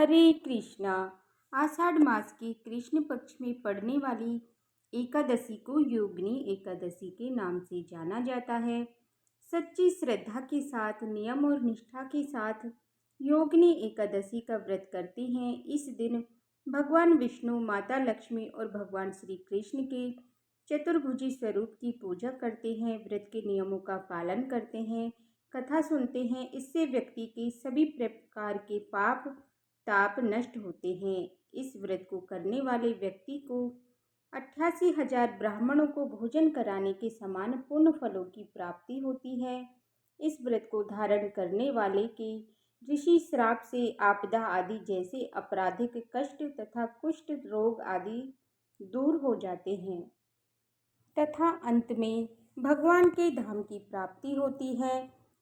हरे कृष्णा। आषाढ़ मास के कृष्ण पक्ष में पड़ने वाली एकादशी को योगिनी एकादशी के नाम से जाना जाता है। सच्ची श्रद्धा के साथ, नियम और निष्ठा के साथ योगिनी एकादशी का व्रत करते हैं। इस दिन भगवान विष्णु, माता लक्ष्मी और भगवान श्री कृष्ण के चतुर्भुजी स्वरूप की पूजा करते हैं। व्रत के नियमों का पालन करते हैं, कथा सुनते हैं। इससे व्यक्ति के सभी प्रकार के पाप ताप नष्ट होते हैं। इस व्रत को करने वाले व्यक्ति को 88,000 ब्राह्मणों को भोजन कराने के समान पुण्य फलों की प्राप्ति होती है। इस व्रत को धारण करने वाले के ऋषि श्राप से आपदा आदि जैसे आपराधिक कष्ट तथा कुष्ठ रोग आदि दूर हो जाते हैं तथा अंत में भगवान के धाम की प्राप्ति होती है।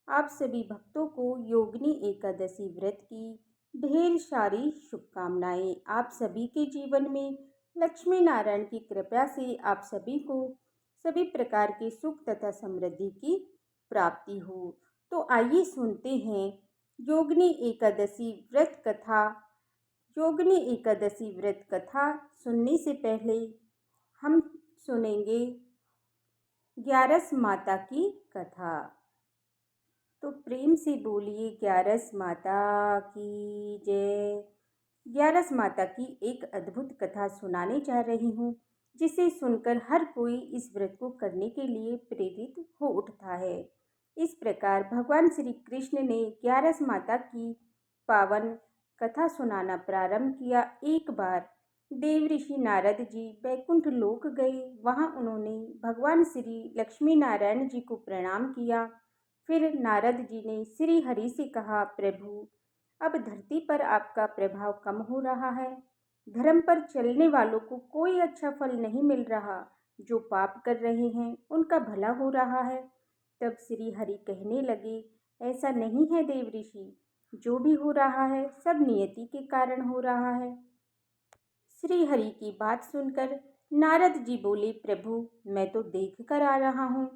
आप सभी भक्तों को योगिनी एकादशी व्रत की ढेर सारी शुभकामनाएं। आप सभी के जीवन में लक्ष्मी नारायण की कृपा से आप सभी को सभी प्रकार के सुख तथा समृद्धि की प्राप्ति हो। तो आइए सुनते हैं योगिनी एकादशी व्रत कथा। योगिनी एकादशी व्रत कथा सुनने से पहले हम सुनेंगे ग्यारस माता की कथा। तो प्रेम से बोलिए ग्यारस माता की जय। ग्यारस माता की एक अद्भुत कथा सुनाने जा रही हूँ, जिसे सुनकर हर कोई इस व्रत को करने के लिए प्रेरित हो उठता है। इस प्रकार भगवान श्री कृष्ण ने ग्यारस माता की पावन कथा सुनाना प्रारंभ किया। एक बार देवऋषि नारद जी बैकुंठ लोक गए। वहां उन्होंने भगवान श्री लक्ष्मी नारायण जी को प्रणाम किया। फिर नारद जी ने श्री हरि से कहा, प्रभु, अब धरती पर आपका प्रभाव कम हो रहा है। धर्म पर चलने वालों को कोई अच्छा फल नहीं मिल रहा। जो पाप कर रहे हैं उनका भला हो रहा है। तब श्री हरि कहने लगे, ऐसा नहीं है देवऋषि, जो भी हो रहा है सब नियति के कारण हो रहा है। श्री हरि की बात सुनकर नारद जी बोले, प्रभु, मैं तो देख कर आ रहा हूँ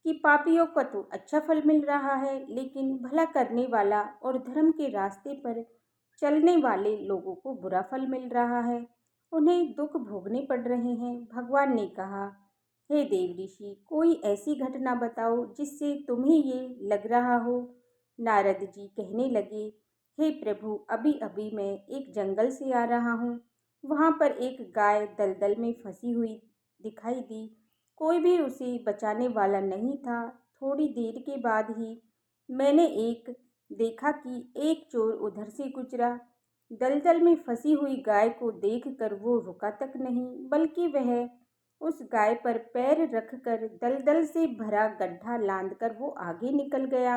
कि पापियों को तो अच्छा फल मिल रहा है, लेकिन भला करने वाला और धर्म के रास्ते पर चलने वाले लोगों को बुरा फल मिल रहा है। उन्हें दुख भोगने पड़ रहे हैं। भगवान ने कहा, हे देव ऋषि, कोई ऐसी घटना बताओ जिससे तुम्हें ये लग रहा हो। नारद जी कहने लगे, हे प्रभु, अभी अभी मैं एक जंगल से आ रहा हूँ। वहाँ पर एक गाय दलदल में फंसी हुई दिखाई दी। कोई भी उसे बचाने वाला नहीं था। थोड़ी देर के बाद ही मैंने देखा कि एक चोर उधर से गुजरा। दलदल में फंसी हुई गाय को देखकर वो रुका तक नहीं, बल्कि वह उस गाय पर पैर रखकर दलदल से भरा गड्ढा लांघकर वो आगे निकल गया।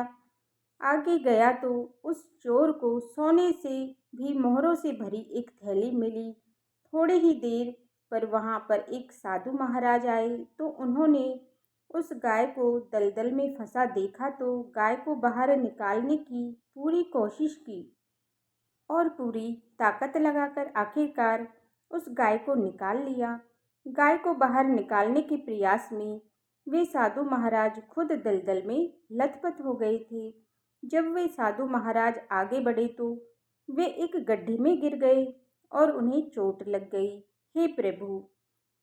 आगे गया तो उस चोर को सोने से भी मोहरों से भरी एक थैली मिली। थोड़ी ही देर पर वहां पर एक साधु महाराज आए तो उन्होंने उस गाय को दलदल में फंसा देखा तो गाय को बाहर निकालने की पूरी कोशिश की और पूरी ताकत लगाकर आखिरकार उस गाय को निकाल लिया। गाय को बाहर निकालने के प्रयास में वे साधु महाराज खुद दलदल में लथपथ हो गए थे। जब वे साधु महाराज आगे बढ़े तो वे एक गड्ढे में गिर गए और उन्हें चोट लग गई। हे प्रभु,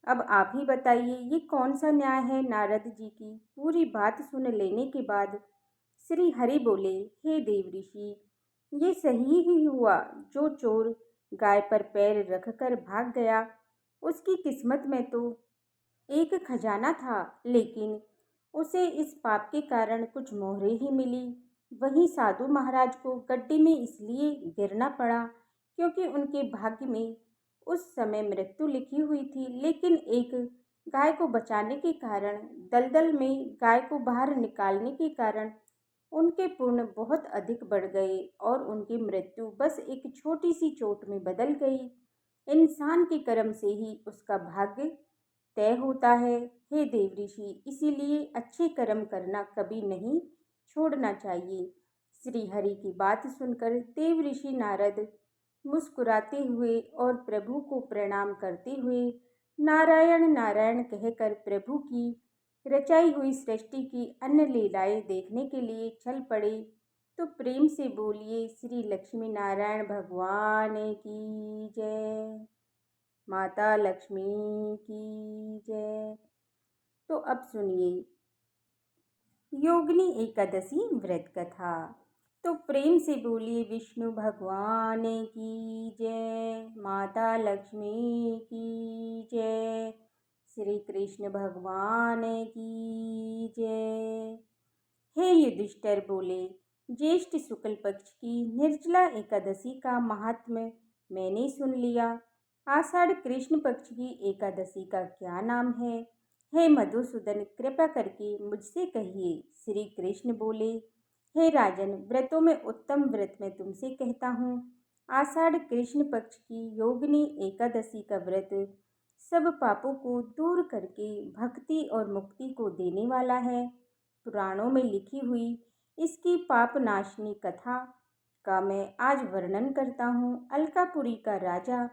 अब आप ही बताइए, ये कौन सा न्याय है। नारद जी की पूरी बात सुन लेने के बाद श्री हरि बोले, हे देव ऋषि, ये सही ही हुआ। जो चोर गाय पर पैर रखकर भाग गया, उसकी किस्मत में तो एक खजाना था, लेकिन उसे इस पाप के कारण कुछ मोहरे ही मिली। वहीं साधु महाराज को गड्ढे में इसलिए गिरना पड़ा क्योंकि उनके भाग्य में उस समय मृत्यु लिखी हुई थी। लेकिन एक गाय को बचाने के कारण, दलदल में गाय को बाहर निकालने के कारण उनके पुण्य बहुत अधिक बढ़ गए और उनकी मृत्यु बस एक छोटी सी चोट में बदल गई। इंसान के कर्म से ही उसका भाग्य तय होता है। हे देव ऋषि, इसीलिए अच्छे कर्म करना कभी नहीं छोड़ना चाहिए। श्री हरि की बात सुनकर देव ऋषि नारद मुस्कुराते हुए और प्रभु को प्रणाम करते हुए नारायण नारायण कहकर प्रभु की रचाई हुई सृष्टि की अन्य लीलाएं देखने के लिए चल पड़े। तो प्रेम से बोलिए श्री लक्ष्मी नारायण भगवान की जय, माता लक्ष्मी की जय। तो अब सुनिए योगिनी एकादशी व्रत कथा। तो प्रेम से बोलिए विष्णु भगवान की जय, माता लक्ष्मी की जय, श्री कृष्ण भगवान की जय। हे युधिष्ठिर बोले, ज्येष्ठ शुक्ल पक्ष की निर्जला एकादशी का महात्म्य मैंने सुन लिया। आषाढ़ कृष्ण पक्ष की एकादशी का क्या नाम है? हे मधुसूदन, कृपा करके मुझसे कहिए। श्री कृष्ण बोले, हे राजन, व्रतों में उत्तम व्रत मैं तुमसे कहता हूँ। आषाढ़ कृष्ण पक्ष की योगिनी एकादशी का व्रत सब पापों को दूर करके भक्ति और मुक्ति को देने वाला है। पुराणों में लिखी हुई इसकी पाप नाशनी कथा का मैं आज वर्णन करता हूँ। अलकापुरी का राजा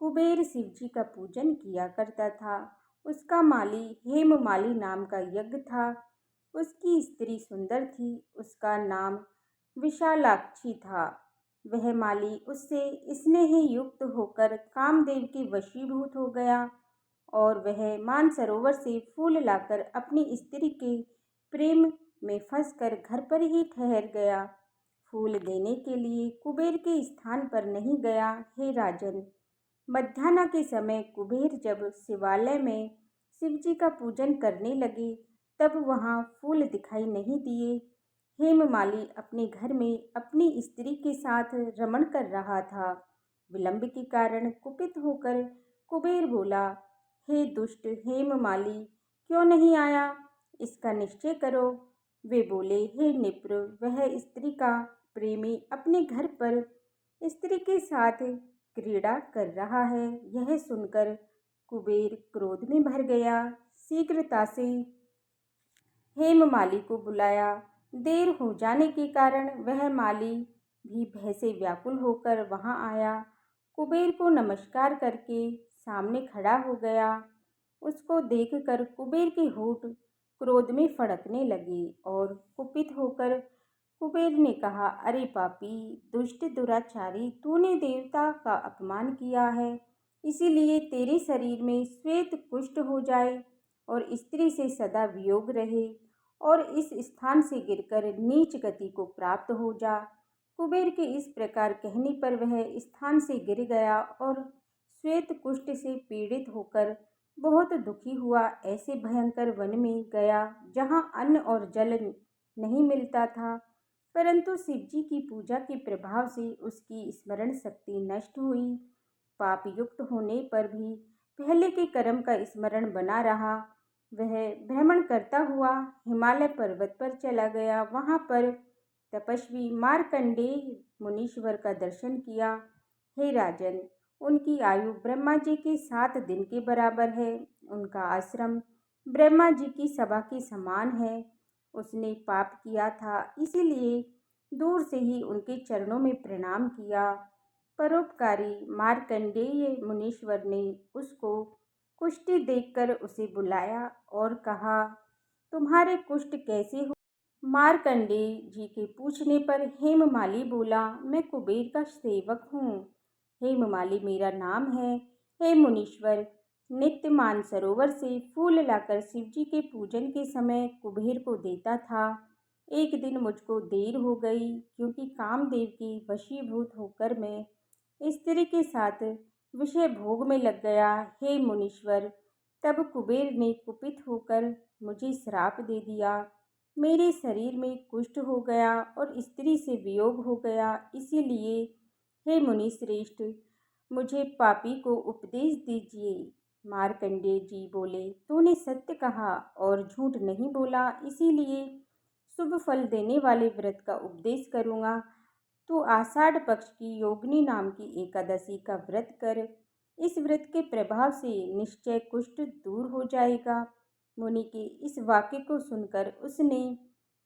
कुबेर शिव जी का पूजन किया करता था। उसका माली हेममाली नाम का यज्ञ था। उसकी स्त्री सुंदर थी। उसका नाम विशालाक्षी था। वह माली उससे स्नेह युक्त होकर कामदेव के वशीभूत हो गया और वह मानसरोवर से फूल लाकर अपनी स्त्री के प्रेम में फंसकर घर पर ही ठहर गया। फूल देने के लिए कुबेर के स्थान पर नहीं गया। हे राजन, मध्याह्न के समय कुबेर जब शिवालय में शिव जी का पूजन करने लगे तब वहाँ फूल दिखाई नहीं दिए। हेममाली अपने घर में अपनी स्त्री के साथ रमण कर रहा था। विलंब के कारण कुपित होकर कुबेर बोला, हे दुष्ट हेममाली, क्यों नहीं आया? इसका निश्चय करो। वे बोले, हे निप्र, वह स्त्री का प्रेमी अपने घर पर स्त्री के साथ क्रीड़ा कर रहा है। यह सुनकर कुबेर क्रोध में भर गया। शीघ्रता से हेममाली को बुलाया। देर हो जाने के कारण वह माली भी भय से व्याकुल होकर वहां आया। कुबेर को नमस्कार करके सामने खड़ा हो गया। उसको देखकर कुबेर के होठ क्रोध में फड़कने लगे और कुपित होकर कुबेर ने कहा, अरे पापी, दुष्ट दुराचारी, तूने देवता का अपमान किया है, इसीलिए तेरे शरीर में श्वेत कुष्ठ हो जाए और स्त्री से सदा वियोग रहे और इस स्थान से गिरकर नीच गति को प्राप्त हो जा। कुबेर के इस प्रकार कहने पर वह स्थान से गिर गया और श्वेत कुष्ठ से पीड़ित होकर बहुत दुखी हुआ। ऐसे भयंकर वन में गया जहाँ अन्न और जल नहीं मिलता था, परंतु शिव जी की पूजा के प्रभाव से उसकी स्मरण शक्ति नष्ट हुई। पाप युक्त होने पर भी पहले के कर्म का स्मरण बना रहा। वह भ्रमण करता हुआ हिमालय पर्वत पर चला गया। वहां पर तपस्वी मार्कंडेय मुनीश्वर का दर्शन किया। हे राजन, उनकी आयु ब्रह्मा जी के 7 दिन के बराबर है। उनका आश्रम ब्रह्मा जी की सभा के समान है। उसने पाप किया था, इसीलिए दूर से ही उनके चरणों में प्रणाम किया। परोपकारी मार्कंडेय मुनीश्वर ने उसको कुष्ठी देखकर उसे बुलाया और कहा, तुम्हारे कुष्ठ कैसे हो? मार्कंडेय जी के पूछने पर हेममाली बोला, मैं कुबेर का सेवक हूँ। हेममाली मेरा नाम है। हे मुनीश्वर, नित्य मानसरोवर से फूल लाकर शिव जी के पूजन के समय कुबेर को देता था। एक दिन मुझको देर हो गई क्योंकि कामदेव के वशीभूत होकर मैं स्त्री के साथ विषय भोग में लग गया। हे मुनीश्वर, तब कुबेर ने कुपित होकर मुझे श्राप दे दिया। मेरे शरीर में कुष्ठ हो गया और स्त्री से वियोग हो गया। इसीलिए हे मुनि श्रेष्ठ, मुझे पापी को उपदेश दीजिए। मार्कंडेय जी बोले, तूने सत्य कहा और झूठ नहीं बोला, इसीलिए शुभ फल देने वाले व्रत का उपदेश करूँगा। तू आषाढ़ पक्ष की योगिनी नाम की एकादशी का व्रत कर। इस व्रत के प्रभाव से निश्चय कुष्ठ दूर हो जाएगा। मुनि के इस वाक्य को सुनकर उसने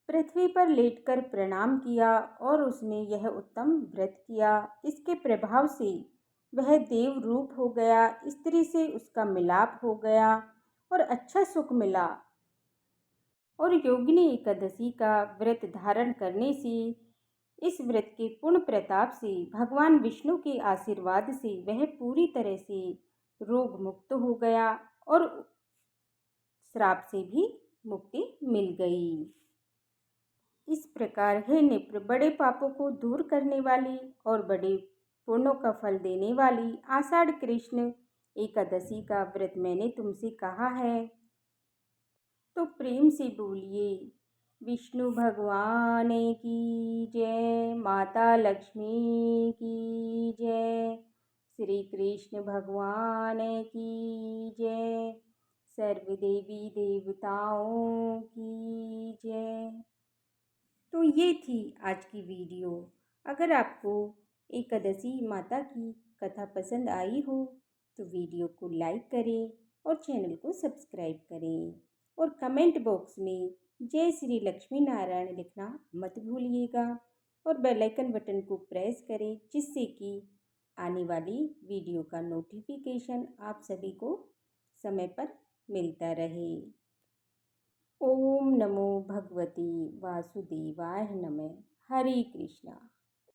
पृथ्वी पर लेटकर प्रणाम किया और उसने यह उत्तम व्रत किया। इसके प्रभाव से वह देव रूप हो गया। स्त्री से उसका मिलाप हो गया और अच्छा सुख मिला। और योगिनी एकादशी का व्रत धारण करने से इस व्रत के पुण्य प्रताप से भगवान विष्णु के आशीर्वाद से वह पूरी तरह से रोग मुक्त हो गया और श्राप से भी मुक्ति मिल गई। इस प्रकार हे निप्र, बड़े पापों को दूर करने वाली और बड़े पुण्यों का फल देने वाली आषाढ़ कृष्ण एकादशी का व्रत मैंने तुमसे कहा है, तो प्रेम से बोलिए विष्णु भगवान की जय, माता लक्ष्मी की जय, श्री कृष्ण भगवान की जय, सर्व देवी देवताओं की जय। तो ये थी आज की वीडियो। अगर आपको एकादशी माता की कथा पसंद आई हो तो वीडियो को लाइक करें और चैनल को सब्सक्राइब करें और कमेंट बॉक्स में जय श्री लक्ष्मी नारायण लिखना मत भूलिएगा और बेल आइकन बटन को प्रेस करें जिससे कि आने वाली वीडियो का नोटिफिकेशन आप सभी को समय पर मिलता रहे। ओम नमो भगवते वासुदेवाय नमः। हरे कृष्णा।